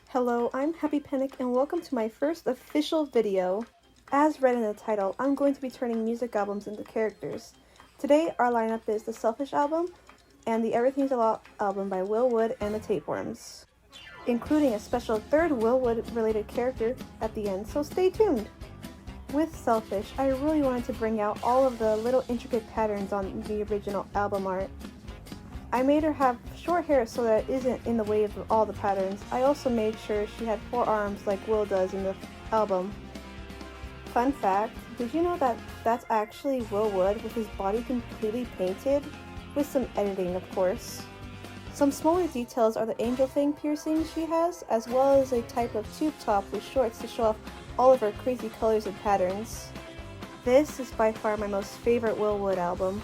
Hello, I'm Happy Panic and welcome to my first official video. As read in the title, I'm going to be turning music albums into characters. Today our lineup is the Selfish album and the Everything's a Lot album by Will Wood and the Tapeworms, including a special third Will Wood related character at the end, so stay tuned. With Selfish, I really wanted to bring out all of the little intricate patterns on the original album art. I made her have short hair so that it isn't in the way of all the patterns. I also made sure she had 4 arms like Will does in the album. Fun fact, did you know that that's actually Will Wood with his body completely painted? With some editing, of course. Some smaller details are the angel fang piercing she has, as well as a type of tube top with shorts to show off all of her crazy colors and patterns. This is by far my most favorite Will Wood album.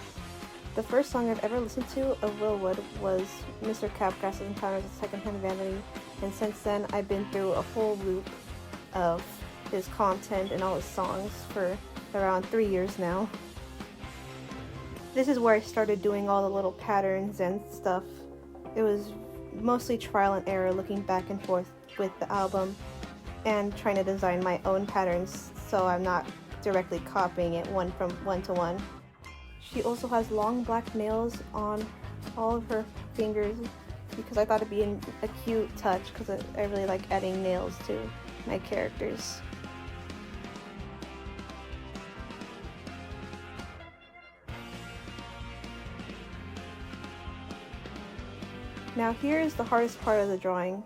The first song I've ever listened to of Will Wood was Mr. Capgrass's Encounters of Secondhand Vanity, and since then I've been through a whole loop of his content and all his songs for around 3 years now. This is where I started doing all the little patterns and stuff. It was mostly trial and error, looking back and forth with the album and trying to design my own patterns so I'm not directly copying it one to one. She also has long black nails on all of her fingers because I thought it'd be a cute touch because I really like adding nails to my characters. Now here is the hardest part of the drawing.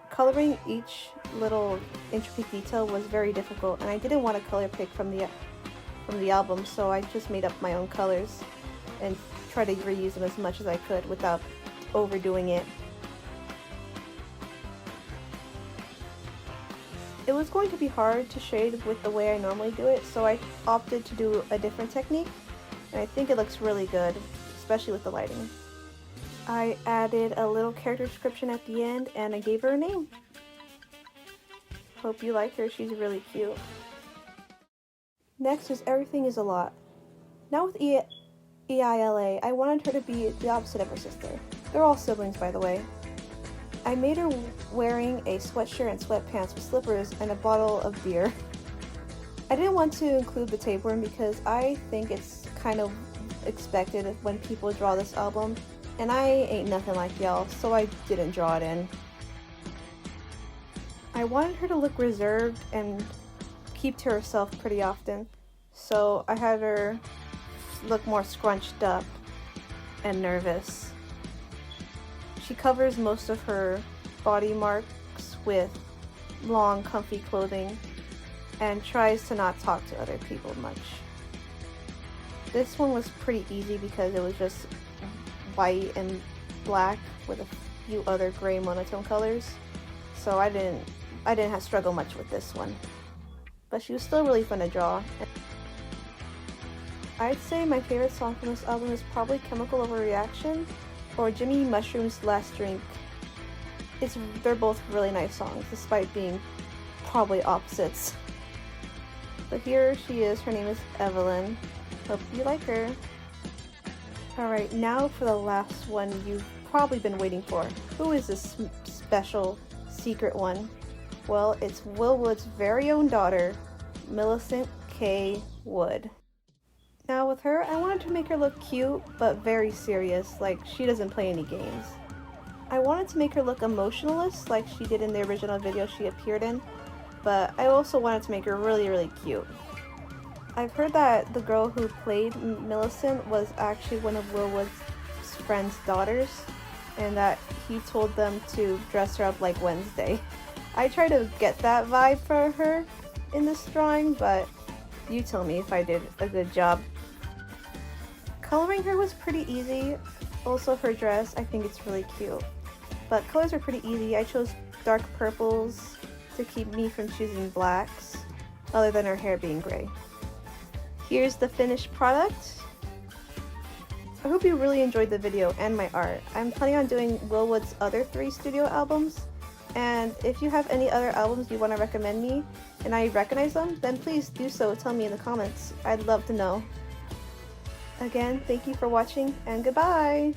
Coloring each little intricate detail was very difficult, and I didn't want to color pick from the album, so I just made up my own colors and tried to reuse them as much as I could without overdoing it. It was going to be hard to shade with the way I normally do it, so I opted to do a different technique, and I think it looks really good, especially with the lighting. I added a little character description at the end and I gave her a name. Hope you like her, she's really cute. Next is Everything is a Lot. Now with EILA, I wanted her to be the opposite of her sister. They're all siblings, by the way. I made her wearing a sweatshirt and sweatpants with slippers and a bottle of beer. I didn't want to include the tapeworm because I think it's kind of expected when people draw this album, and I ain't nothing like y'all, so I didn't draw it in. I wanted her to look reserved and keep to herself pretty often, so I had her look more scrunched up and nervous. She covers most of her body marks with long, comfy clothing and tries to not talk to other people much. This one was pretty easy because it was just white and black with a few other gray monotone colors, so I didn't have to struggle much with this one. But she was still really fun to draw. I'd say my favorite song from this album is probably Chemical Overreaction or Jimmy Mushroom's Last Drink. They're both really nice songs, despite being probably opposites. But here she is, her name is Evelyn. Hope you like her. Alright, now for the last one you've probably been waiting for. Who is this special, secret one? Well, it's Will Wood's very own daughter, Millicent K. Wood. Now with her, I wanted to make her look cute, but very serious, like she doesn't play any games. I wanted to make her look emotionless, like she did in the original video she appeared in, but I also wanted to make her really, really cute. I've heard that the girl who played Millicent was actually one of Will Wood's friend's daughters, and that he told them to dress her up like Wednesday. I tried to get that vibe for her in this drawing, but you tell me if I did a good job. Coloring her was pretty easy. Also her dress, I think it's really cute. But colors are pretty easy. I chose dark purples to keep me from choosing blacks, other than her hair being gray. Here's the finished product. I hope you really enjoyed the video and my art. I'm planning on doing Will Wood's other 3 studio albums, and if you have any other albums you want to recommend me and I recognize them, then please do so. Tell me in the comments. I'd love to know. Again, thank you for watching and goodbye!